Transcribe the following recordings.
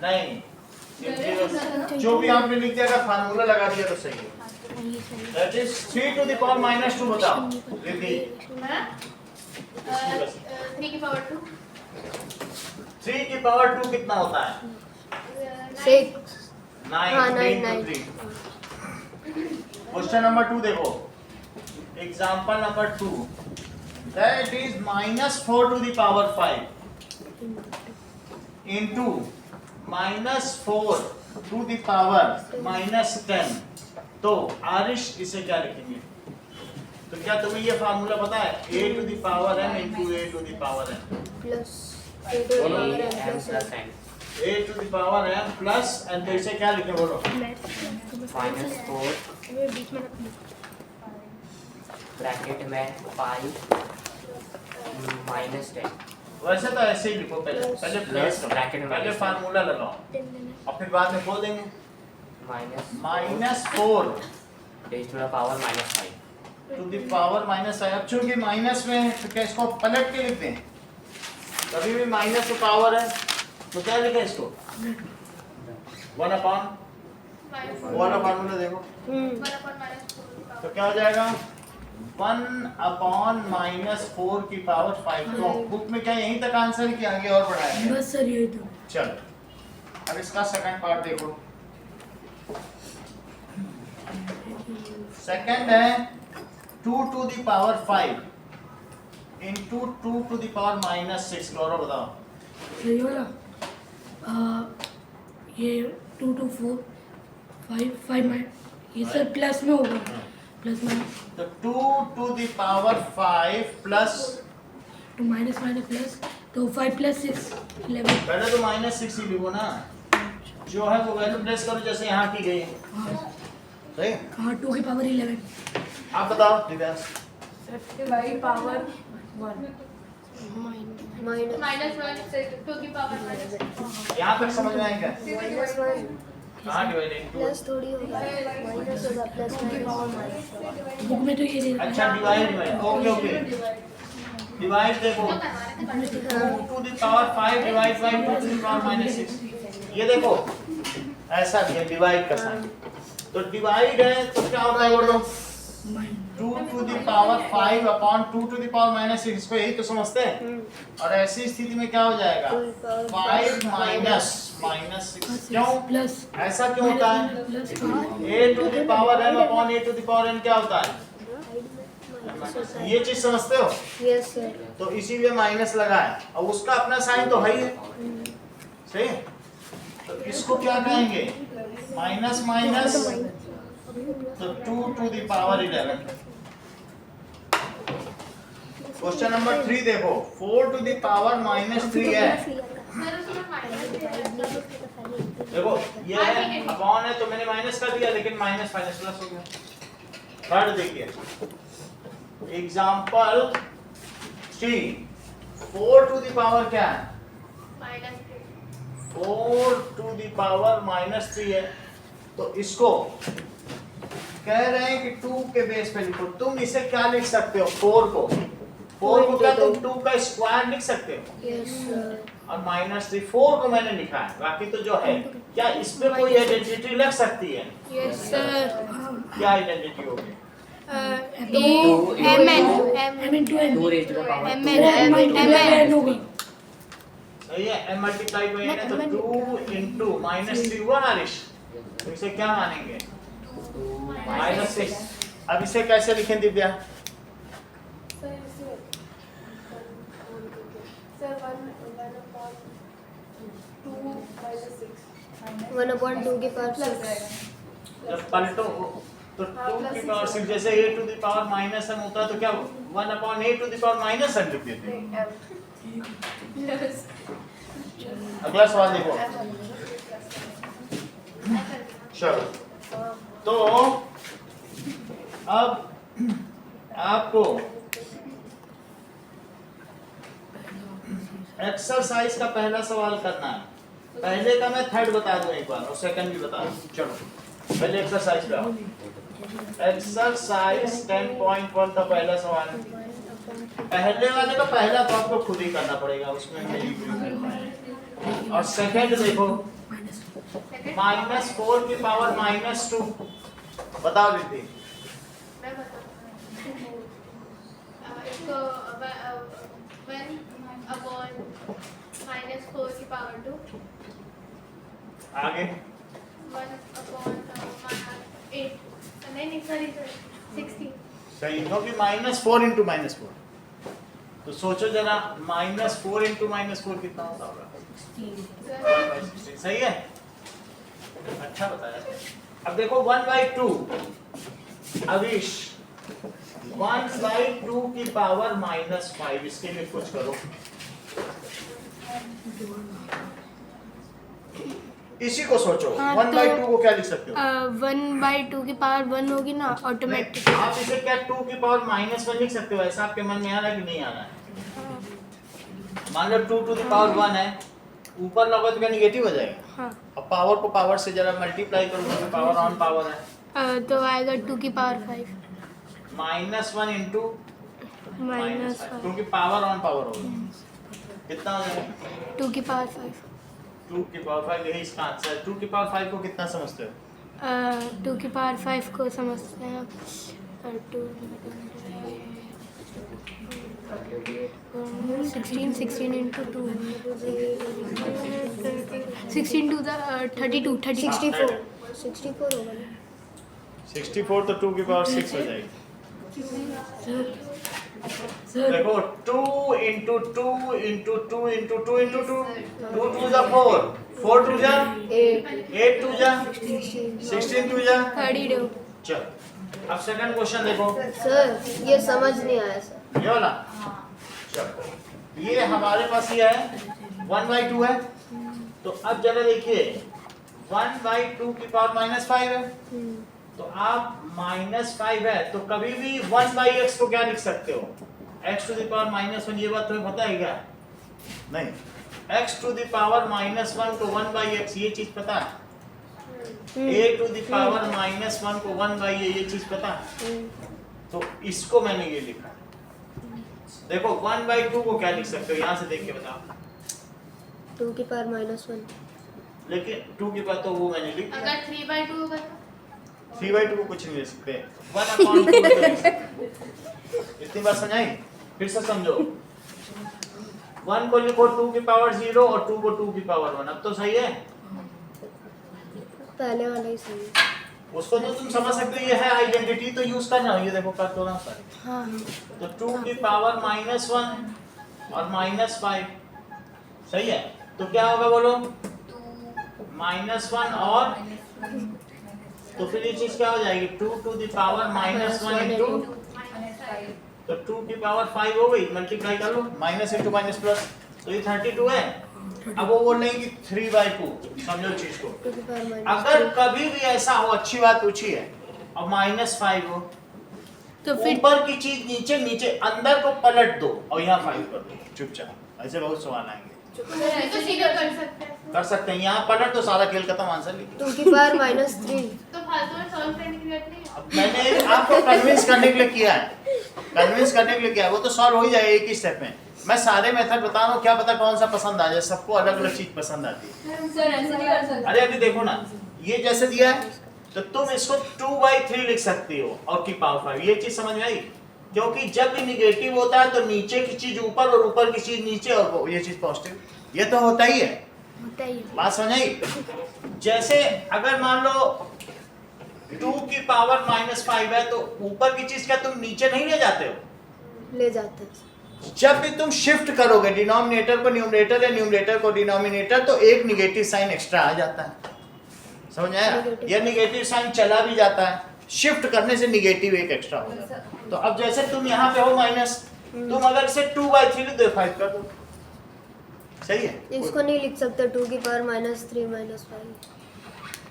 नहीं, जो भी आपने लिख दिया अगर फार्मूला लगा दिया तो सही है। That is 3 to the power -2 बताओ रिद्धि। 3 की पावर 2 3 की पावर 2 कितना होता है? 6 9 3। क्वेश्चन नंबर 2 देखो, example number 2, that is -4 to the power 5 into -4 to the power -10। तो आरिश इसे क्या लिखेंगे? तो क्या तुम्हें ये फार्मूला पता है? a to the power m into a to the power m plus a to the power m plus n। तो इसे क्या लिखें बोलो? -4 ब्रैकेट में 5 -10। वैसे तो ऐसे ही लिखो, पहले प्लस ब्रैकेट में पहले फार्मूला लगाओ और फिर बाद में खोल देंगे। -4 raise to the power -5 to the power -5। अब चूंकि माइनस में है तो क्या इसको पलट के लिखते हैं? कभी भी माइनस तो पावर है तो क्या लिखें इसको? 1 अपॉन फार्मूला देखो तो क्या हो जाएगा? 1 अपॉन -4 की पावर 5। तो बुक में क्या यहीं तक आंसर है कि आगे और बढ़ाया है? बस सर यही तो। चलो अब इसका सेकंड पार्ट देखो। सेकंड है 2 to the power 5 into 2 to the power -6। Gaurav बताओ। यही वाला ये 2 to 4 5 ये सर प्लस में होगा, प्लस माइनस तो 2 टू द पावर 5 प्लस तो माइनस प्लस तो 5 + 6 11। पहले तो -6 ही लिखो ना, जो है वो वैल्यू प्लेस करो जैसे यहाँ की गई है। सही? हाँ 2 की पावर 11। आप बताओ दिव्यांश। पावर 1 माइनस -1 2 की पावर यहाँ तक समझ में आएगा? -1 कहाँ डिवाइडेड? प्लस थोड़ी होगा, माइनस होगा, प्लस बुक में तो ये दे रखा अच्छा डिवाइड ओके डिवाइड देखो 2 to the power 5 divide by 2 to the power -6। ये देखो ऐसा भी है डिवाइड का साइन। तो डिवाइड है तो क्या होता है बोलो? 2 to the power 5 upon 2 to the power -6। इसको यही तो समझते हैं। और ऐसी स्थिति में क्या हो जाएगा? 5 माइनस -6। क्यों प्लस ऐसा क्यों होता है? a to the power m upon a to the power n क्या होता है? ये चीज समझते हो? Yes sir. तो इसीलिए माइनस लगा है और उसका अपना साइन तो है ही है। सही? तो इसको क्या कहेंगे? माइनस तो 2 to the power 11। Question number 3 देखो, 4 टू द पावर -3 है। देखो ये है अपॉन है तो मैंने माइनस कर दिया, लेकिन माइनस प्लस हो गया। थर्ड देखिए एग्जांपल 3, 4 टू द पावर क्या है? 4 टू द पावर -3 है। तो इसको कह रहे हैं कि 2 के बेस पे लिखो। तुम इसे क्या लिख सकते हो? 4 को क्या तुम 2 का स्क्वायर लिख सकते हो? Yes sir. और -3 4 को मैंने लिखा है, बाकी तो जो है क्या इस पे कोई आइडेंटिटी लग सकती है? यस सर क्या आइडेंटिटी होगी? Two raise to the power होगा। सही है। m मल्टीप्लाई को है तो 2 इनटू -3 हुआ ना हरीश? तो इसे क्या मानेंगे? -6। अब इसे कैसे लिखें दिव्या? वन अपॉन 2 की पावर 6। जब पलटो तो 2 की पावर 6 जैसे a to the power -m होता है तो क्या 1 upon a to the power -m लिख देते हैं। अगला सवाल देखो। चलो तो अब आपको एक्सरसाइज का पहला सवाल करना है। पहले का मैं थर्ड बता दूं एक बार और सेकंड भी बता दूं। चलो पहले एक्सरसाइज पे आओ। एक्सरसाइज 10.1 का पहला सवाल है। पहले वाले का पहला तो आपको खुद ही करना पड़ेगा, उसमें नहीं कर पाएंगे। और सेकंड देखो -4 की पावर -2, बताओ दीदी। मैं बताऊँ इसको 1 अपॉन -4 की पावर 2, आगे 1 अपॉन 8, नहीं सॉरी 16। सही, क्योंकि -4 इंटू -4, तो सोचो जरा -4 इंटू -4 कितना होगा? सही है, अच्छा बताया। अब देखो 1/2 अविश, 1/2 की पावर -5, इसके लिए कुछ करो। इसी को सोचो, हाँ, 1/2 को क्या लिख सकते हो? 1/2 की पावर 1 होगी ना ऑटोमेटिक। नहीं, आप इसे क्या 2 की पावर -1 लिख सकते हो? ऐसा आपके मन में आ रहा है कि नहीं आ रहा है? मान लो 2 टू द पावर 1 है, ऊपर लगा तो क्या निगेटिव हो जाएगा? हाँ, अब पावर को पावर से जरा मल्टीप्लाई करो तो पावर ऑन पावर है, तो आएगा 2 की पावर 5 -1 इंटू -5 2 की पावर ऑन पावर होगा, कितना हो जाएगा? 2 की पावर 5 2 की पावर 5, यही इसका आंसर है। 2 की पावर 5 को कितना समझते हो? 2 की पावर 5 को समझते हैं 16 into 2 16 to the 32 64 होगा ना? 64 तो 2 की पावर 6 हो जाएगी। सर देखो 2 इंटू 2 इंटू 2 इंटू 2 इंटू 2, 2 2 जा 4, 4 2 जा 8 2 जा 16 2 जा 32। चल। अब सेकंड क्वेश्चन देखो, सर ये समझ नहीं आया सर। ये वाला। चल, ये हमारे पास ये है 1/2 है, तो अब जरा देखिए 1/2 की पावर -5 है, तो आप -5 है तो कभी भी 1/x को क्या लिख सकते हो? x टू द पावर -1, ये बात तुम्हें पता है क्या? नहीं, x टू द पावर -1 को 1/x, ये चीज पता है? a टू द पावर -1 को 1/a, ये चीज पता है? तो इसको मैंने ये लिखा। देखो 1/2 को क्या लिख सकते हो? यहाँ से देख के बताओ। 2 की पावर -1 लेकिन 2 की पावर तो वो मैंने लिख दिया। अगर 3/2 होगा तो 3/2 को कुछ नहीं लिख सकते, 1/2 इतनी बात समझाई? फिर से समझो, 1 को लिखो 2 की पावर 0 और 2 को 2 की पावर 1। अब तो सही है, पहले वाला ही सही है। उसको तो तुम समझ सकते हो, ये है आइडेंटिटी, तो यूज करना। ये देखो कर दो ना सारे, हाँ तो 2 की पावर -1 और -5 सही है, तो क्या होगा बोलो? -1 और, तो फिर ये चीज क्या हो जाएगी? 2 टू द पावर -1 इंटू, तो 2 की पावर 5 हो गई, मल्टीप्लाई कर लो, माइनस इंटू माइनस प्लस, तो ये 32 है। अब वो बोल रहे हैं कि 3/2, समझो चीज को। 2 की पावर अगर कभी भी ऐसा हो, अच्छी बात पूछी है, और -5 हो, तो फिर ऊपर की चीज नीचे, नीचे अंदर को पलट दो और यहाँ 5 कर दो चुपचाप। ऐसे बहुत सवाल आएंगे, तो सीधा कर सकते हैं। कर सकते हैं, यहाँ पलट दो, सारा खेल खत्म, आंसर लिख। 2 की पावर -3 तो फालतू में सॉल्व करने की जरूरत नहीं है। अब मैंने आपको कन्विंस करने के लिए किया है, कन्विंस करने के लिए किया है, वो तो सॉल्व हो ही जाएगा एक ही स्टेप में। मैं सारे मेथड बता रहा हूँ, क्या पता कौन सा पसंद आ जाए, सबको अलग अलग चीज पसंद आती है। सर ऐसे नहीं कर सकते। अरे अभी देखो ना, ये जैसे दिया है तो तुम इसको 2/3 लिख सकती हो और की पावर 5, ये चीज समझ में आई? क्योंकि जब भी निगेटिव होता है तो नीचे की चीज ऊपर और ऊपर की चीज नीचे, और ये चीज पॉजिटिव, ये तो होता ही है। होता ही है। बात समझ आई? जैसे अगर मान लो 2 की पावर -5 है, तो ऊपर की चीज क्या तुम नीचे नहीं ले जाते हो? ले जाते हैं। जब भी तुम शिफ्ट करोगे डिनोमिनेटर को न्यूमरेटर या न्यूमरेटर को डिनोमिनेटर, तो एक निगेटिव साइन एक्स्ट्रा आ जाता है, समझ में आया? Negative. ये निगेटिव साइन चला भी जाता है, शिफ्ट करने से निगेटिव एक एक्स्ट्रा हो जाता है। तो अब जैसे तुम यहाँ पे हो माइनस, तुम अगर इसे 2/3 लिख दो, 5 कर दो, सही है? इसको नहीं लिख सकते 2 की पावर -3 -5।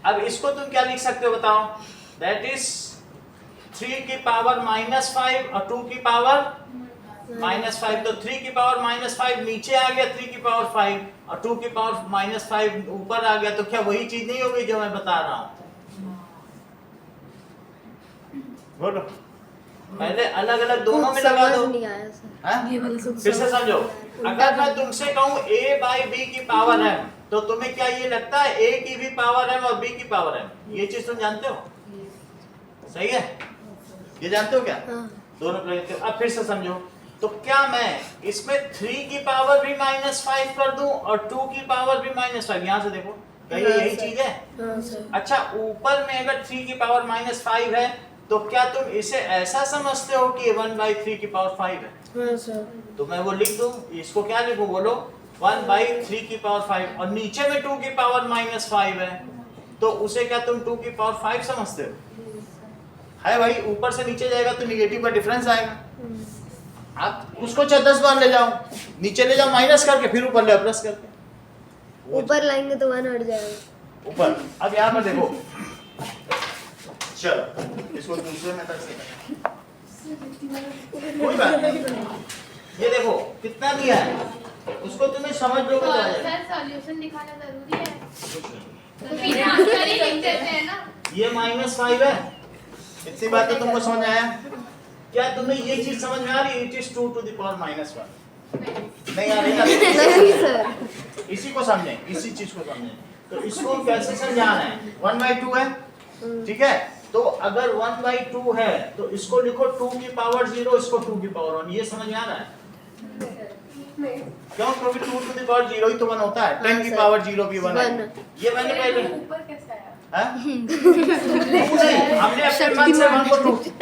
अब इसको तुम क्या लिख सकते हो बताओ? दैट इज 3 की पावर -5 और 2 की पावर -5, तो 3 की पावर -5 नीचे आ गया, 3 की पावर 5 और 2 की पावर -5 ऊपर आ गया, तो क्या वही चीज नहीं होगी जो मैं बता रहा हूँ? बोलो। पहले अलग अलग दोनों में लगा दो। नहीं आया सर। हाँ? ये वाला सब फिर से समझो, अगर मैं तुमसे कहूँ a बाई बी की पावर m, तो तुम्हें क्या ये लगता है a की भी पावर m और b की पावर m? ये चीज तुम जानते हो? सही है, ये जानते हो क्या? हाँ। दोनों प्लेट। अब फिर से समझो, तो क्या मैं इसमें 3 की पावर भी -5 कर दूं और 2 की पावर भी -5? यहाँ से देखो, कहीं हाँ, यही सर। चीज है। हाँ सर। अच्छा, ऊपर में अगर 3 की पावर -5 है, तो क्या तुम इसे ऐसा समझते हो कि 1/3 की पावर 5 है? हाँ सर। तो मैं वो लिख दूं, इसको क्या लिखूं बोलो? 1/3 की पावर 5, और नीचे में 2 की पावर -5 है, तो उसे क्या तुम 2 की पावर 5 समझते हो? है भाई, ऊपर से नीचे जाएगा तो निगेटिव का डिफरेंस आएगा। आप उसको चाहे 10 बार ले जाओ, नीचे ले जाओ माइनस करके, फिर ऊपर ले प्लस करके। ऊपर लाएंगे तो 1 हट जाएगा। ऊपर। अब यहाँ पर देखो, चलो इसको दूसरे मेथड से करें, कोई बात नहीं। ये देखो कितना दिया है, उसको तुम्हें समझ लो तो आ जाएगा। सर सॉल्यूशन दिखाना जरूरी है, तो सीधे आंसर ही लिख देते हैं ना। ये -5 है, इतनी बात तो तुमको समझ आया? क्या तुम्हें ये चीज समझ में आ रही है? It is 2 to the power -1। नहीं आ रही ना? नहीं सर। इसी को समझें, इसी चीज को समझें। तो इसको कैसे समझाना है? 1/2 है, ठीक है? तो अगर 1/2 है तो इसको लिखो 2 की पावर 0, इसको 2 की पावर 1। ये समझ में आ रहा है? क्यों? क्योंकि 2 टू द पावर 0 ही तो 1 होता है। 10 की पावर 0 भी 1 है। ये मैंने पहले ऊपर कैसे आया? हमने अपने मन से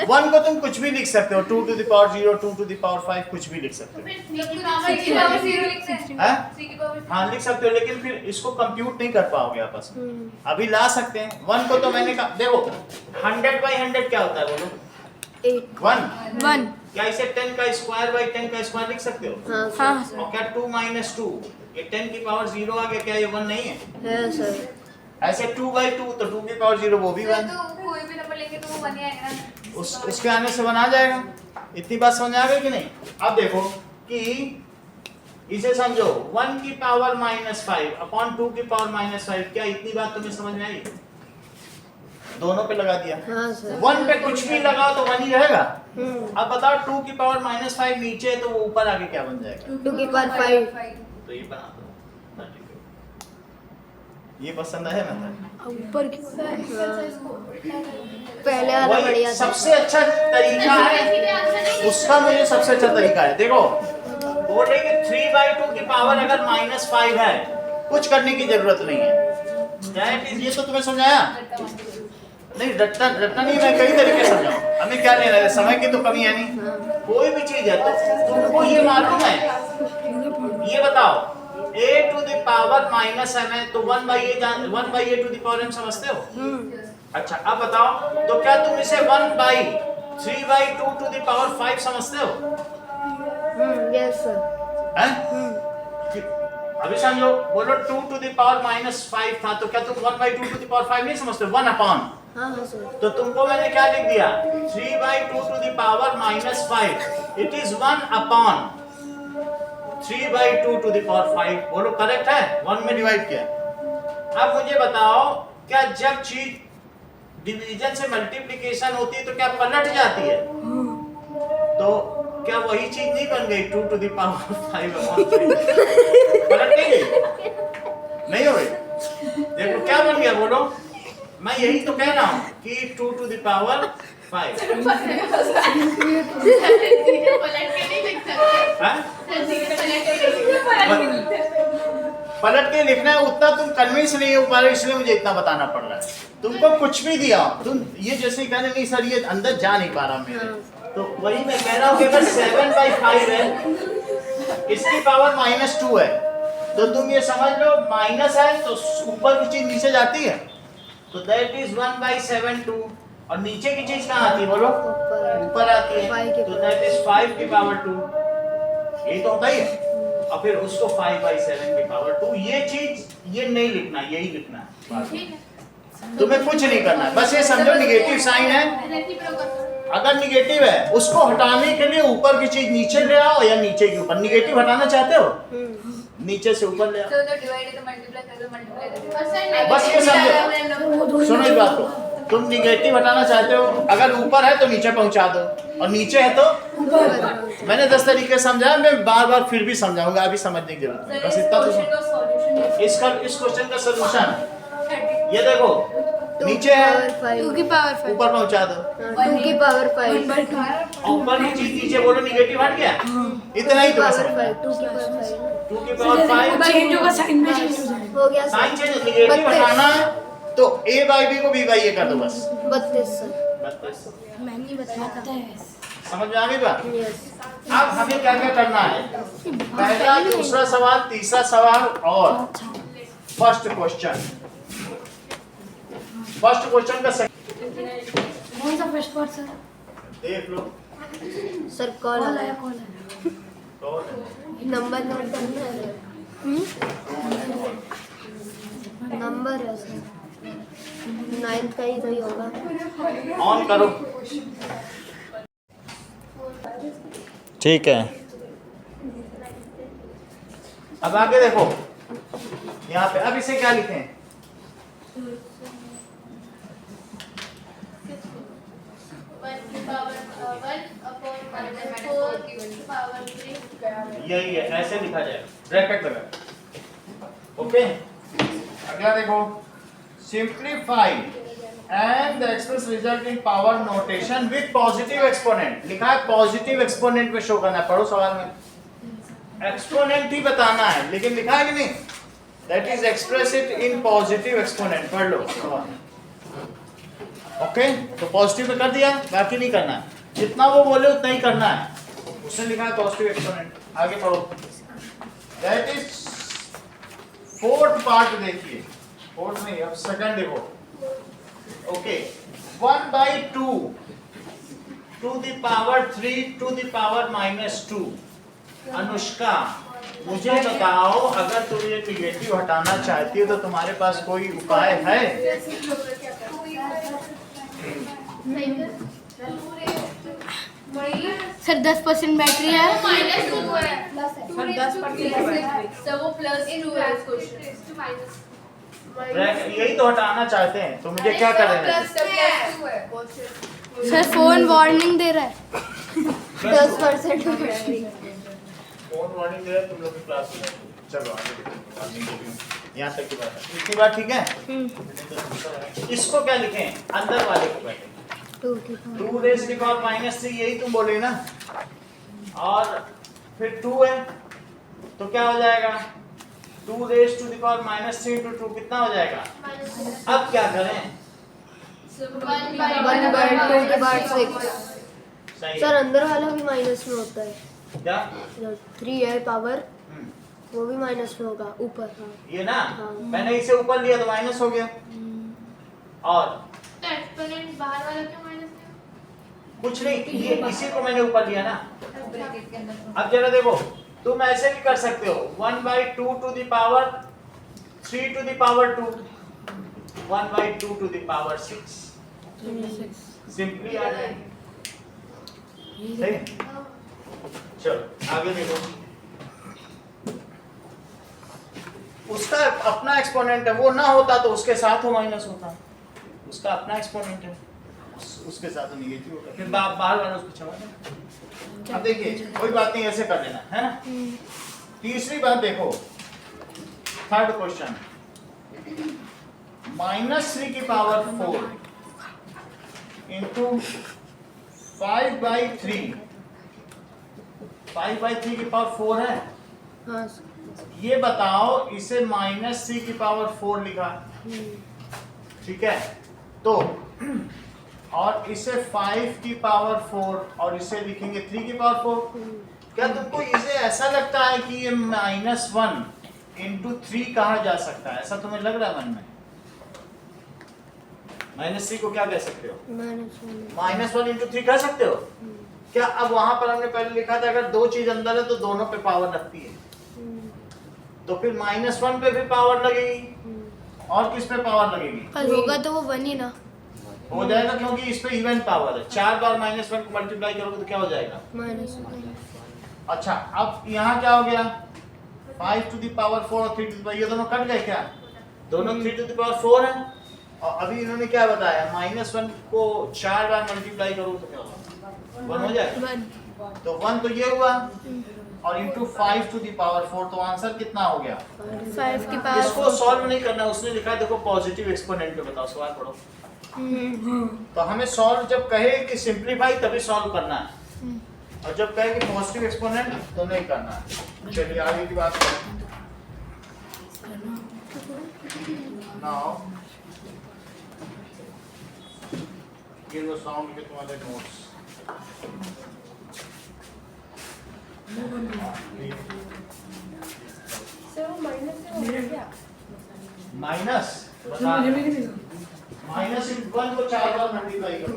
1 को तुम कुछ भी लिख सकते हो, 2 to the power 0, 2 to the power 5, कुछ भी लिख सकते हो। फिर 3 की पावर 0 लिखते हैं। हैं? 3 की पावर हाँ लिख सकते हो, लेकिन फिर इसको कंप्यूट नहीं कर पाओगे आपस में। अभी ला सकते हैं 1 को, तो मैंने कहा देखो 100/100 क्या होता है बोलो? 8 1। क्या इसे 10 का स्क्वायर बाई 10 का स्क्वायर लिख सकते हो? हाँ हाँ सर। और क्या 2 - 2, ये 10 की पावर 0 आ गया, क्या ये 1 नहीं है? है सर। ऐसे 2/2, तो 2 की पावर 0 वो भी 1। तो कोई भी नंबर लेंगे तो वो 1 ही आएगा ना। उसके आने से 1 आ जाएगा। इतनी बात समझ आ गई कि नहीं? अब देखो कि इसे समझो 1 की पावर -5 अपॉन 2 की पावर -5, क्या इतनी बात तुम्हें समझ में आई? दोनों पे लगा दिया। हाँ सर। 1 पे कुछ भी लगाओ तो 1 ही रहेगा। अब बताओ 2 की पावर -5 नीचे है तो वो ऊपर आके क्या बन जाएगा? 2 की पावर 5। तो ये बना दो। ये पसंद है ना? ऊपर की पहले वाला वही बढ़िया था। सबसे अच्छा तरीका है, उसका मुझे सबसे अच्छा तरीका है। देखो बोल रहे कि 3/2 की पावर अगर -5 है, कुछ करने की जरूरत नहीं है। दैट इज, ये तो तुम्हें समझाया नहीं? रटना नहीं, मैं कई तरीके से समझाऊं। हमें क्या लेना है, समय की तो कमी है नहीं। कोई भी चीज है तो तुमको ये मालूम है, ये बताओ a to the power -m है, तो 1/a to the power m समझते हो? अच्छा अब बताओ, तो क्या तुम इसे 1/3/2 टू द पावर 5 समझते हो? Yes sir. हैं? अभी समझो, बोलो 2 टू द पावर -5 था, तो क्या तुम 1/2 टू द पावर 5 नहीं समझते? 1 अपॉन, हाँ हाँ सर। तो तुमको मैंने क्या लिख दिया? 3/2 to the power -5, it is 1 upon 3/2 to the power 5। बोलो करेक्ट है? 1 में डिवाइड किया। अब मुझे बताओ, क्या जब चीज डिवीजन से मल्टीप्लिकेशन होती है तो क्या पलट जाती है? तो क्या वही चीज नहीं बन गई 2 टू द पावर 5 पलट नहीं गई? नहीं हो गई? देखो क्या बन गया बोलो? मैं यही तो कह रहा हूँ कि 2 टू द पावर 5। पलट के नहीं लिख सकते। हाँ? पलट पलट के नहीं लिख सकते। के लिखना है, उतना तुम कन्विंस नहीं हो पा रहे, इसलिए मुझे इतना बताना पड़ रहा है। तुमको कुछ भी दिया, तुम ये जैसे कहने नहीं सर ये अंदर जा नहीं पा रहा मेरे, तो वही मैं कह रहा हूँ कि अगर 7/5 है, इसकी पावर -2 है, तो तुम ये समझ लो माइनस है तो ऊपर की चीज नीचे जाती है, तो दैट इज 1/7/2, और नीचे की चीज कहाँ आती है बोलो? ऊपर आती है, तो दैट इज 5 की पावर 2। यही तो होता ही है। और फिर उसको 5/7 की पावर 2। ये चीज ये नहीं लिखना, यही लिखना है। तुम्हें कुछ नहीं करना है, बस ये समझो निगेटिव साइन है। अगर निगेटिव है उसको हटाने के लिए ऊपर की चीज नीचे ले आओ या नीचे के ऊपर। निगेटिव हटाना चाहते हो, नीचे से ऊपर ले आओ। तो डिवाइड है तो मल्टीप्लाई कर दो, मल्टीप्लाई कर दो। बस ये समझो, सुनो इस बात को। तुम निगेटिव हटाना चाहते हो, अगर ऊपर है तो नीचे पहुंचा दो और नीचे है तो मैंने 10 तरीके समझाया, मैं बार बार फिर भी समझाऊंगा, अभी समझने की जरूरत नहीं, बस इतना तो इस क्वेश्चन का सलूशन ये देखो, नीचे है 2 की पावर 5, ऊपर पहुंचा दो, 2 की पावर 5, ऊपर की चीज नीचे बोलो, निगेटिव हट गया, इतना ही तो पावर 5, 2 की पावर 5, 2 की पावर 5 चेंज होगा, साइन में चेंज हो जाएगा। हो गया साइन चेंज, निगेटिव हटाना तो a बाई b को b बाई a कर दो बस। 32 सर। 32 मैं नहीं बताता। समझ में आ गई बात? यस। अब हमें क्या क्या करना है, पहला, दूसरा सवाल, तीसरा सवाल और फर्स्ट क्वेश्चन का कौन सा फर्स्ट पार्ट सर? देख लो। सर कॉल कॉल आया। आया। तो नंबर नोट करना है। नंबर है सर, 9th का ही कोई होगा। ऑन करो। ठीक है, अब आगे देखो, यहाँ पे अब इसे क्या लिखें? यही है, ऐसे लिखा जाएगा, ब्रैकेट लगा। ओके, अगला देखो, simplify and the express result in power notation with positive exponent. लिखा है पॉजिटिव एक्सपोनेंट में शो करना है, पढ़ो सवाल में, एक्सपोनेंट ही बताना है, लेकिन लिखा है कि नहीं, that is express it in positive exponent, पढ़ लो सवाल। ओके, तो पॉजिटिव में कर दिया, बाकी नहीं करना है, जितना वो बोले उतना ही करना है, उसने लिखा है पॉजिटिव एक्सपोनेंट। आगे पढ़ो, दैट इज फोर्थ पार्ट देखिए, फोर्थ नहीं, अब सेकंड देखो। Okay, 1/2 to the power 3 to the power -2। Anushka, मुझे बताओ, अगर तुम ये निगेटिव हटाना चाहती हो तो तुम्हारे पास कोई उपाय है? सर 10% बैटरी है। -2 है, 10% तो वो प्लस 2 है इस क्वेश्चन। यही तो हटाना चाहते हैं, तो मुझे क्या करना है? सर फोन वार्निंग दे रहा है 10% बैटरी। फोन वार्निंग दे रहा है, तुम लोग की क्लास में। चलो आगे देखो, यहाँ तक की बात है, इतनी बात ठीक है। इसको क्या लिखें, अंदर वाले को बैठे 2 रेज़ की पावर -3, यही तुम बोले ना, और फिर 2 है तो क्या हो जाएगा, 2 रेज़ टू द पावर -3 × 2 कितना हो जाएगा? अब क्या करें? 1/2/6। सही सर है। अंदर वाला भी माइनस में होता है, क्या? 3 है पावर, वो भी माइनस में होगा ऊपर। हाँ। ये ना, हाँ। मैंने इसे ऊपर लिया तो माइनस हो गया, और तो एक्सपोनेंट बाहर वाला क्यों माइनस है? कुछ नहीं, ये इसी को मैंने ऊपर लिया ना। अब जरा देखो, तुम ऐसे भी कर सकते हो, 1/2 to the power 3 to the power 2, 1/2 to the power 6, simply आ जाएगी। सही, चलो आगे देखो, उसका अपना एक्सपोनेंट है, वो ना होता तो उसके साथ वो माइनस होता, उसका अपना एक्सपोनेंट है, उसके साथ निगेटिव होगा, फिर बाहर वाला उसको छोड़ देना। अब देखिए, कोई बात नहीं, ऐसे कर लेना है ना। तीसरी बात देखो, थर्ड क्वेश्चन, -3 की पावर 4 इंटू 5/3, 5/3 की पावर 4 है। हाँ। ये बताओ, इसे -3 की पावर 4 लिखा, ठीक है, तो और इसे 5 की पावर 4 और इसे लिखेंगे 3 की पावर 4। क्या तुमको इसे ऐसा लगता है कि ये -1 इंटू 3 कहा जा सकता है? ऐसा तुम्हें लग रहा है मन में? -3 को क्या कह सकते हो? -1 इंटू 3 कह सकते हो क्या? अब वहां पर हमने पहले लिखा था, अगर दो चीज अंदर है तो दोनों पे पावर लगती है, तो फिर -1 पे भी पावर लगेगी, और किस पे पावर लगेगी? पर होगा तो वो 1 ही ना हो जाएगा, क्योंकि इस पे इवन पावर है, 4 बार -1 को मल्टीप्लाई करोगे तो क्या हो जाएगा? -1। अच्छा, अब यहाँ क्या हो गया, 5 टू द पावर 4 और 3 टू द पावर, ये दोनों कट गए क्या? दोनों 3 टू द पावर 4 है, और अभी इन्होंने क्या बताया, -1 को 4 बार मल्टीप्लाई करो तो क्या होगा, 1 हो जाएगा। 1 तो 1 तो ये हुआ और इंटू 5 टू द पावर 4, तो आंसर कितना हो गया। 5 की पावर इसको सॉल्व नहीं करना, उसने लिखा है देखो पॉजिटिव एक्सपोनेंट पे, बताओ सवाल पढ़ो। तो हमें सॉल्व जब कहे कि सिंपलीफाई तभी सॉल्व करना है, और जब कहे कि पॉजिटिव एक्सपोनेंट तो नहीं करना है। चलिए आगे की बात करें। नाउ ये लो साउंड के तुम्हारे नोट्स। माइनस माइनस 1 को 4 बार मल्टीप्लाई करो।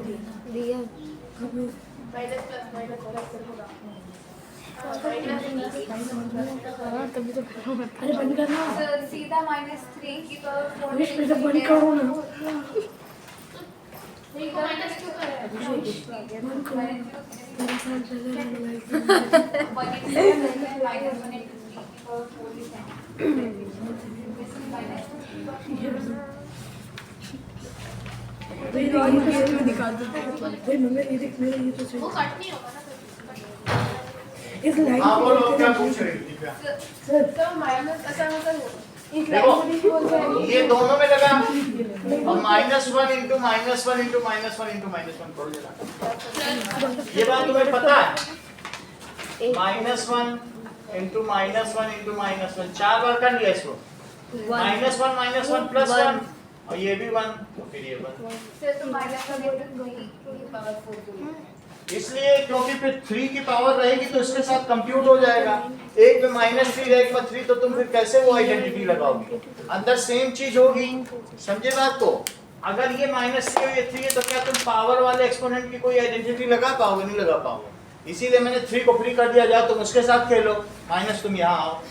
दिया माइनस प्लस माइनस प्लस होगा। तभी तो अरे बंद करना सीधा -3 की पावर 4 विश पे बंद करो ना माइनस क्यों कर रहे हैं? बंद करो मेरा साल चले दिखा दो भाई मम्मी ये देख मेरा ये तो वो सही कट नहीं होगा ना इस लाइन हाँ बोलो क्या पूछ रही थी क्या। तो माइनस ऐसा मतलब देखो ये दोनों में लगा और -1 इंटू -1 इंटू -1 इंटू -1 करो जरा। ये बात तुम्हें पता है, -1 इंटू -1 इंटू -1 4 बार कर लिया इसको, -1 प्लस 1 और ये भी 1 तो फिर ये 1। से तो -1 इंटू 3 की पावर 4 इसलिए क्योंकि फिर 3 की पावर रहेगी तो इसके साथ कंप्यूट हो जाएगा। एक में -3 है एक में 3, तो तुम फिर कैसे वो आइडेंटिटी लगाओगे, अंदर सेम चीज होगी। समझे बात को। अगर ये -3 और ये 3 है तो क्या तुम पावर वाले एक्सपोनेंट की कोई आइडेंटिटी लगा पाओगे, नहीं लगा पाओगे। इसीलिए मैंने 3 को फ्री कर दिया, जाओ तुम उसके साथ खेलो, माइनस तुम यहाँ आओ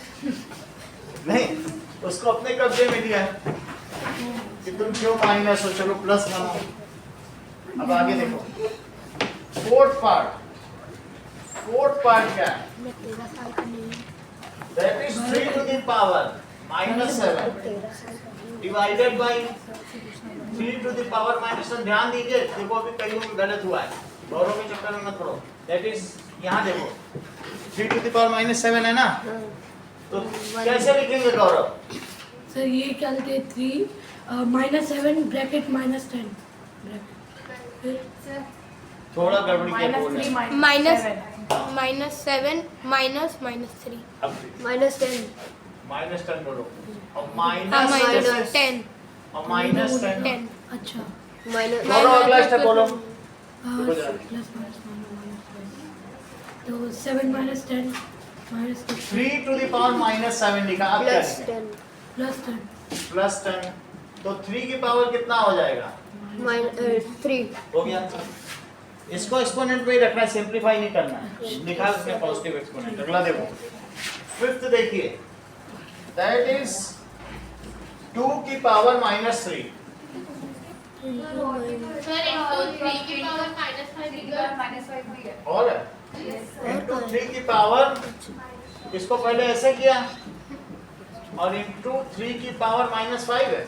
नहीं, उसको अपने कब्जे में दिया कि तुम क्यों माइनस हो, चलो प्लस बनाओ। अब आगे देखो फोर्थ पार्ट क्या है, मैं 13 साल का नहीं हूँ। that is 3 to the power -7 divided by 3 to the power -1। ध्यान दीजिए, देखो अभी कईयों में गलत हुआ है, गौरव के चक्कर में मत पड़ो। that is यहाँ देखो 3 to the power -7 है ना, तो कैसे लिखेंगे गौरव। सर ये क्या लिखते हैं 3 -7 ब्रैकेट -10 फिर थोड़ा गड़बड़ी क्या बोल रहे हैं। -7 -3 अब -10 -10 बोलो और -10 और -10 10 अच्छा गौरव अगला स्टेप बोलो। प्लस तो 7 -10 3 to the power -7 लिखा, अब क्या प्लस लिखें? 10 प्लस 10 तो 3 की पावर कितना हो जाएगा, 3 हो गया। इसको एक्सपोनेंट पे ही रखना है, सिंपलीफाई नहीं करना है। लिखा है उसने पॉजिटिव एक्सपोनेंट। अगला देखो फिफ्थ देखिए, दैट इज 2 की पावर -3 सर इंटू 3 की पावर -5 की पावर -5 भी है। और इंटू 3 की पावर, इसको पहले ऐसे किया और इंटू 3 की पावर -5 है,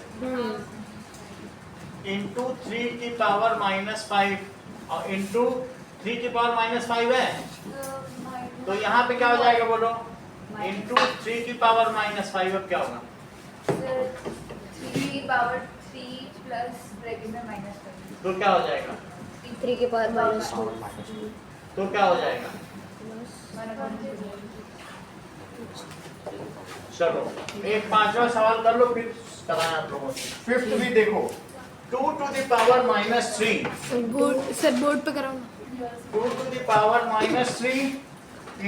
इंटू 3 की पावर -5 और इंटू 3 की पावर -5 है, तो यहाँ पे क्या हो जाएगा बोलो, इंटू 3 की पावर -5। अब क्या होगा, 3 की पावर 3 प्लस ब्रैकेट में -5 तो क्या हो जाएगा, 3 की पावर -2 तो क्या हो जाएगा। चलो एक पांचवा सवाल कर लो, फिर कराएं आप लोगों से। फिफ्थ भी देखो, 2 to the power -3 sir board पे कराओ 2 to the power -3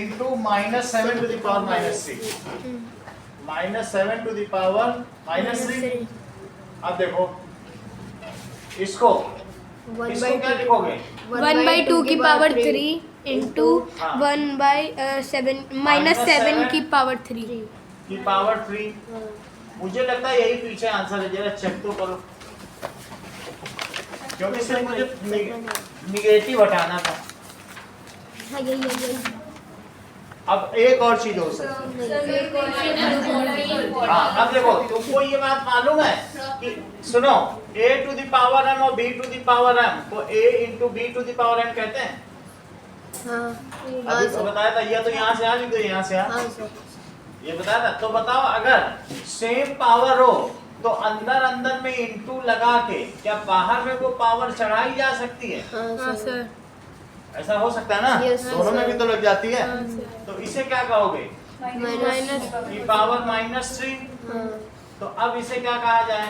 into -7 to the power -3 -7 to the power -3। अब देखो इसको क्या लिखोगे, 1/2 की पावर 3 इंटू 1/7 -7 की पावर 3 की पावर 3। मुझे लगता है यही पीछे आंसर है, जरा चेक तो करो, क्योंकि सिर्फ मुझे निगेटिव हटाना था। हाँ यही अब एक और चीज हो सकती है। हाँ, अब देखो तुमको ये बात मालूम है कि सुनो a to the power m और b to the power m को a into b to the power m कहते हैं। अभी तो बताया था, ये तो यहाँ से आ नहीं तो यहाँ से आ, ये बताया था। तो बताओ अगर सेम पावर हो तो अंदर अंदर में इंटू लगा के क्या बाहर में वो पावर चढ़ाई जा सकती है? हाँ सर। ऐसा हो सकता है ना? दोनों में भी तो लग जाती है। तो इसे क्या कहोगे? माइनस की पावर -3। तो अब इसे क्या कहा जाए?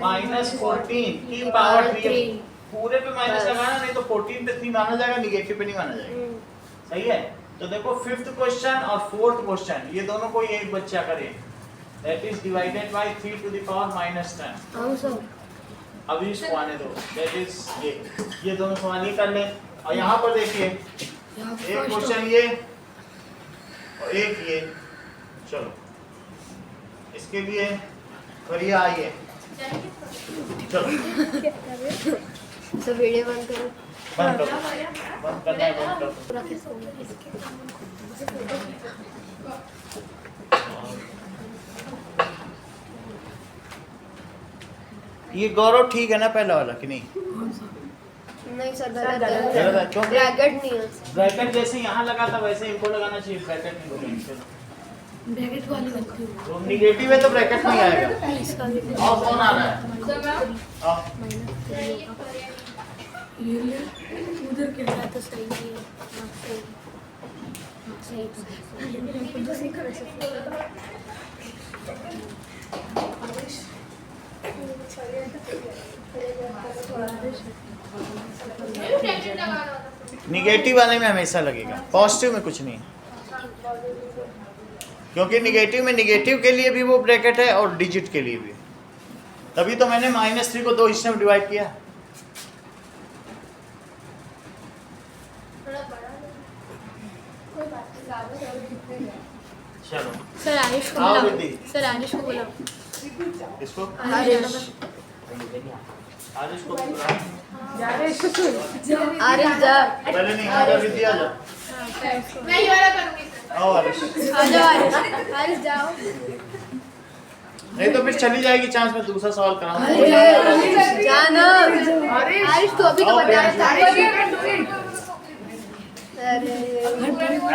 -14 की पावर 3। पूरे पे माइनस लगाना, नहीं तो 14 पे 3 माना जाएगा, निगेटिव पे नहीं माना जाएगा। सही है। तो देखो 5th क्वेश्चन और 4th क्वेश्चन ये दोनों को एक बच्चा करे, that is divided by 3 to the power -10। हाँ सर। अभी इसको आने दो, दैट इज ये दोनों सवाल ही कर लें। और यहाँ पर देखिए एक क्वेश्चन ये और एक ये, चलो इसके लिए करिए, आइए चलो सर वीडियो बंद करो। बंद करो, बंद करना है, बंद करो। ये गौरव ठीक है ना पहला वाला कि नहीं? नहीं सर गलत है, क्यों? ब्रैकेट नहीं है। ब्रैकेट जैसे यहाँ लगा था वैसे इनको लगाना चाहिए, ब्रैकेट नहीं बोलेंगे। चलो ब्रैकेट वाली गलती हो तो निगेटिव है तो ब्रैकेट नहीं आएगा। और कौन आ रहा है? हाँ। ये ले, उधर क्या है? तो सही नहीं है। निगेटिव वाले में हमेशा लगेगा, पॉजिटिव में कुछ नहीं है। क्योंकि निगेटिव में निगेटिव के लिए भी वो ब्रैकेट है और डिजिट के लिए भी। तभी तो मैंने -3 को 2 हिस्से में डिवाइड किया। चलो सर आरिश को आओ बुलाओ। दीदी। सर आरिश को बुलाओ। इसको आरिश आरिश को बुलाओ। आरिश जा। पहले नहीं आ जा, विद्या जा। मैं ये वाला करूंगी सर। आओ आरिश। आ जाओ आरिश। आरिश जाओ। नहीं तो फिर चली जाएगी चांस में दूसरा सवाल कराऊंगा। जाना। आरिश तो अभी तो बता रहा था।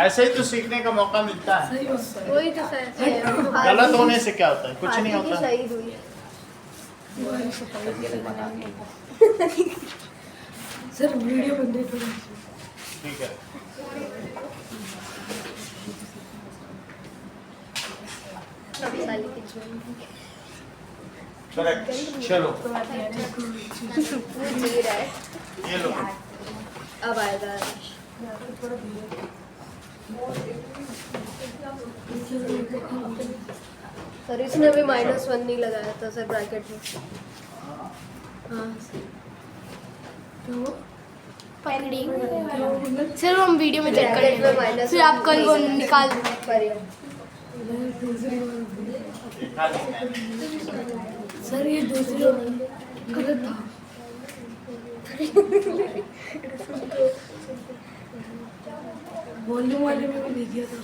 ऐसे ही तो सीखने का मौका मिलता है। वही तो सर। गलत होने से क्या होता है? कुछ नहीं होता। सही हुई। सर वीडियो बंद करो। ठीक है। करेक्ट। चलो ये लो। अब आएगा आरिश। सर इसने भी -1 नहीं लगाया था सर ब्रैकेट में। हाँ पकड़ी सर हम वीडियो में चेक करेंगे, फिर आप कल वो निकाल करिए। सर ये दूसरी गलत था। वॉल्यूम वाले में भी दिया था।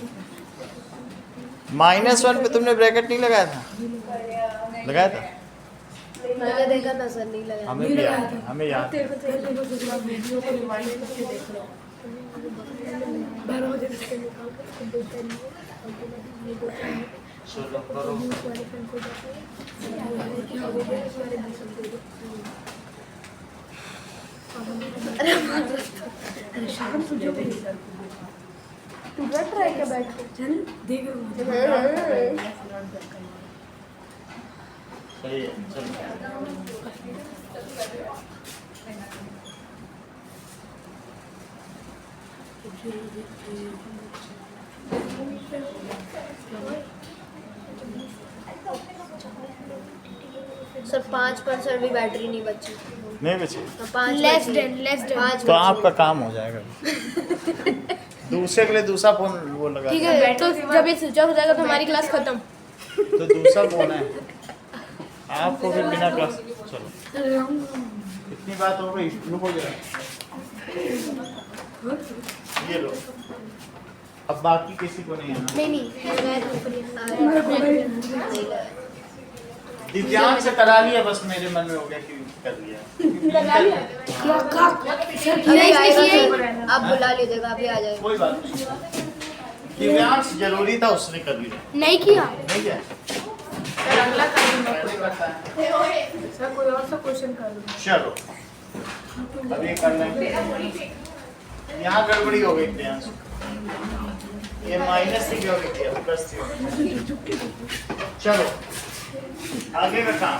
-1 पे तुमने ब्रैकेट नहीं लगाया था? लगाया था? मैंने देखा था सर, नहीं लगाया। हमें भी याद है, हमें याद है। वीडियो को रिवाइंड करके देख लो। 12 बजे तक निकाल चलो करो। अरे शाम तुझे भी तू बैठ रहा है क्या? बैठ चल देख रहा हूँ। सही है, चलो। सर 5% भी बैटरी नहीं बची। नहीं बची? तो 5 लेस देन 5 तो आपका काम हो जाएगा। दूसरे के लिए दूसरा फोन वो लगा। ठीक है, तो जब ये स्विच ऑफ हो जाएगा तो हमारी क्लास खत्म। तो दूसरा फोन है आपको फिर बिना क्लास। चलो इतनी बात हो गई, रुको जरा। ये लो अब बाकी किसी को नहीं आना। नहीं दिव्यांग से करा लिया, बस मेरे मन में हो गया कि कर लिया। क्या का आप बुला लीजिएगा, अभी आ जाएगा। कोई बात नहीं, दिव्यांग जरूरी था, उसने कर लिया। नहीं किया। नहीं क्या सर कोई और सा क्वेश्चन कर लो। चलो अब ये कर लेंगे। यहाँ गड़बड़ी हो गई दिव्यांग, ये माइनस थी, हो गई प्लस थी। चलो आगे का काम।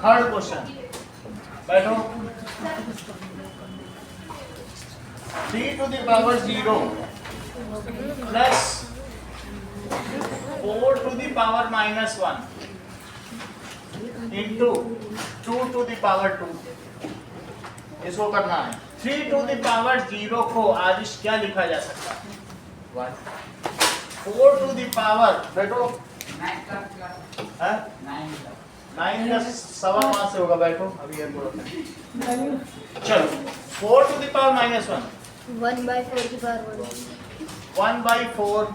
थर्ड क्वेश्चन, बैठो। 3 to the power 0 plus 4 to the power minus 1 into 2 to the power 2, इसको करना है। 3 to the power 0 को आज क्या लिखा जा सकता है? 1 4 to the power, बैठो। 9 का 5.25 से होगा, बैठो अभी ये बोलो। चलो 4 to the power minus 1 1/4 की पावर 1/4।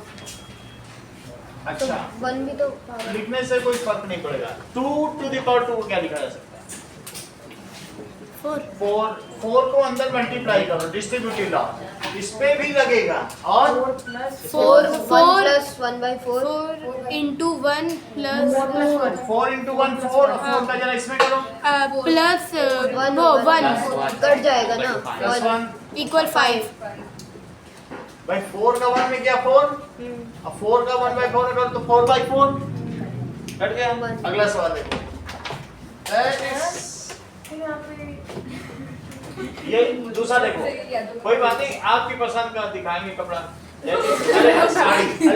अच्छा 1 भी तो power। लिखने से कोई फर्क नहीं पड़ेगा। 2 to the power 2 को क्या लिखा जा सकता है? 4 को अंदर मल्टीप्लाई करो, डिस्ट्रीब्यूटिव लॉ इस पे भी लगेगा। और 4 plus 1/4 4 into 1 plus 4 into 1 4, और 4 का जरा इसमें करो, प्लस वो 1 कट जाएगा ना। Plus 1 equal 5। भाई 4 का 1 में क्या 4, अब 4 का 1/4 करो तो 4/4 कट गया। अगला सवाल देखो। That is ये दूसरा देखो, कोई बात नहीं, आपकी पसंद का दिखाएंगे कपड़ा। अरे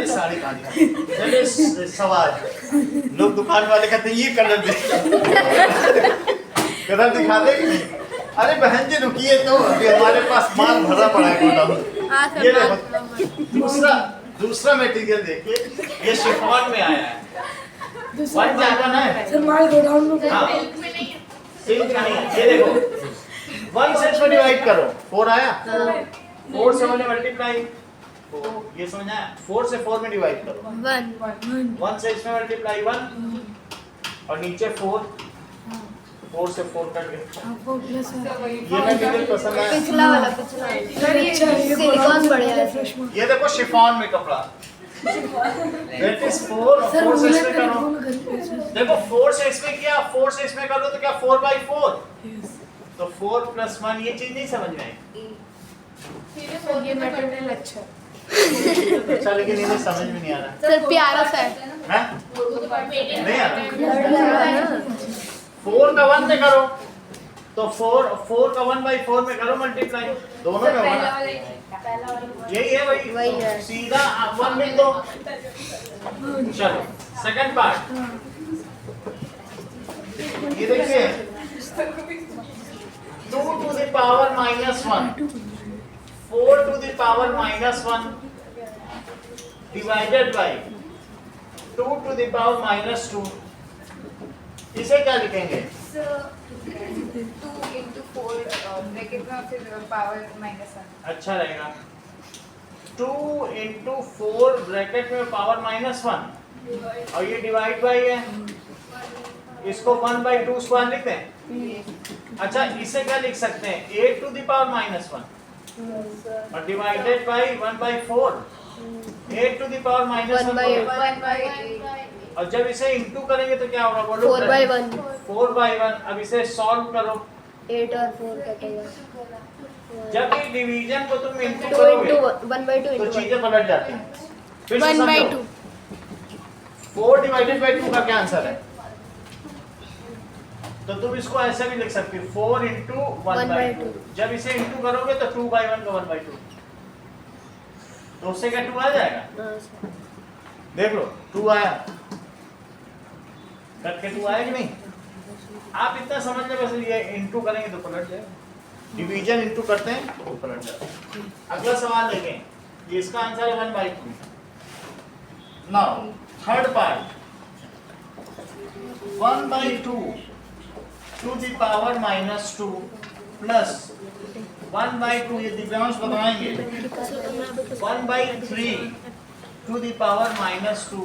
साड़ी कहाँ दिखाई? चलिए सवाल, लोग दुकान वाले कहते हैं ये कलर दे, कलर दिखा दे कि नहीं? अरे बहन जी रुकिए, तो अभी हमारे पास माल भरा पड़ा है गोदाम। ये देखो दूसरा मटेरियल देखिए, ये शिफॉन में आया है। वन ज्यादा ना है सर माल गोडाउन में सिल्क नहीं है। ये देखो 1 से इसमें डिवाइड करो, 4 आया, 4 से 1 मल्टीप्लाई, ये समझ आया? 4 से 4 में डिवाइड करो, 1 से इसमें मल्टीप्लाई 1 और नीचे 4 से 4 कट गए। 4 प्लस ये मटेरियल पसंद आया? पिछला वाला सिलिकॉन बढ़िया है। ये देखो शिफॉन में कपड़ा, that is 4 और 4 से इसमें करो। देखो 4 से इसमें किया, 4 से इसमें करो तो क्या 4/4, तो 4 plus 1, ये चीज नहीं समझ में आई। ये मटेरियल अच्छा अच्छा लेकिन इन्हें समझ में नहीं आ रहा सर प्यारा सा है। है, नहीं आ रहा। 4 का 1 में करो तो 4 का 1/4 में करो मल्टीप्लाई, दोनों में होगा ना, यही है वही है। सीधा 1 लिख दो। चलो सेकंड पार्ट, ये देखिए 2 to the power minus 1, 4 to the power minus 1 divided by 2 to the power minus 2, इसे क्या लिखेंगे? 2 into 4 ब्रैकेट में फिर पावर -1। अच्छा रहेगा 2 into 4 ब्रैकेट में पावर -1 और ये डिवाइड बाई है, इसको 1/2 स्क्वायर लिखते हैं। अच्छा इसे क्या लिख सकते हैं? 8 to the power -1 और divided by 1/4, 8 to the power -1 और जब इसे इंटू करेंगे तो क्या होगा बोलो? 4/1 4/1। अब इसे सॉल्व करो, 8 और 4 कटेगा। जब ये डिवीजन को तुम इंटू 2 करोगे into 1/2 तो into 1। चीजें पलट जाती हैं। फिर से 1/2 4 डिवाइडेड बाई 2 का क्या आंसर है? तो तुम इसको ऐसे भी लिख सकते हो 4 into 1/2। जब इसे इंटू करोगे तो 2/1 का 1/2, तो उससे क्या 2 आ जाएगा? देख लो 2 आया, कट के 2 आया कि नहीं? आप इतना समझ ले, बस ये इंटू करेंगे तो पलट जाएगा, डिवीजन इंटू करते हैं तो पलट जाएगा। अगला सवाल देखें, ये इसका आंसर है 1/2। Now third part, 1/2 to the power -2 plus 1/2 ये दिव्यांश बताएंगे 1/3 टू द पावर -2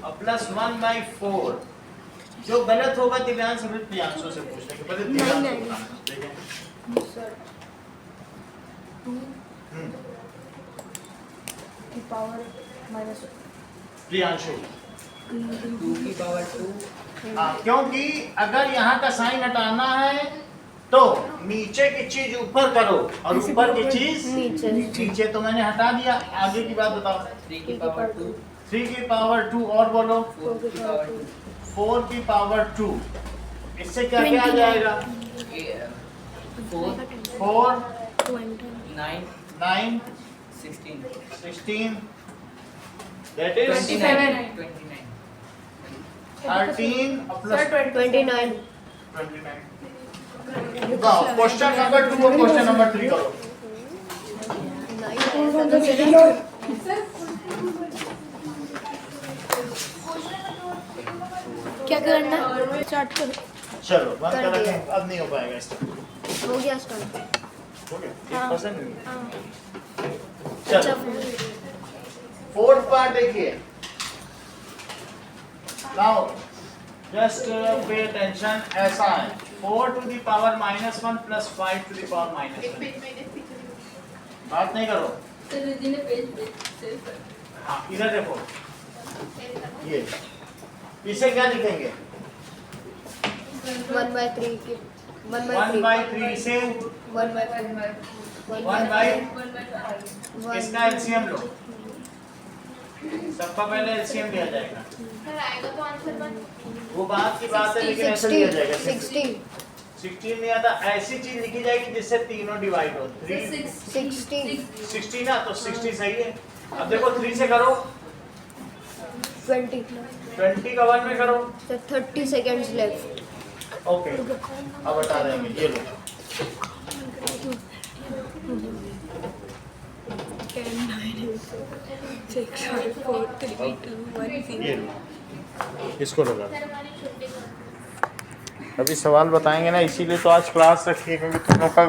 और प्लस 1/4 जो गलत होगा दिव्यांश हमें प्रियांशु से पूछने के पहले दिव्यांश को बताना। ठीक है सर 2 की पावर माइनस प्रियांशु 2 की पावर 2 क्योंकि अगर यहाँ का साइन हटाना है तो नीचे की चीज ऊपर करो और ऊपर की चीज नीचे तो मैंने हटा दिया। आगे की बात बताओ 3 की पावर 2 3 की पावर 2 और बोलो 4 की पावर 2 4 की पावर 2 इससे क्या क्या आ जाएगा 4 4 9 9 16 16 that is 29 13 plus 29 29 question number 2 और क्वेश्चन नंबर 3 करो। क्या करना स्टार्ट करो। चलो बंद कर कर दिया। अब नहीं हो पाएगा इसका। हो गया स्टार्ट। हो गया 1% नहीं हाँ। चलो अच्छा फोर्थ पार्ट देखिए नाउ जस्ट पे अटेंशन ऐसा है 4 to the power -1 plus 5 to the power -1 बात नहीं करो। हाँ इधर देखो ये इसे क्या लिखेंगे 1/3 की 1/3 से 1/5 इसका एलसीएम लो। सबका पहले एलसीएम लिया जाएगा। सर आएगा तो आंसर 1 वो बात की बात है लेकिन ऐसे लिया जाएगा 16 16 नहीं आता। ऐसी चीज लिखी जाएगी जिससे तीनों डिवाइड हो 3 60 ना तो 60 सही है। अब देखो 3 से करो 20 का 1 में करो। so 30 seconds left ओके अब हटा देंगे ये लो 10 9 6 5 4 3 2 1 ये लो इसको लगा सर हमारे छोटे अभी सवाल बताएंगे ना इसीलिए तो आज क्लास रखी है क्योंकि तुम लोग का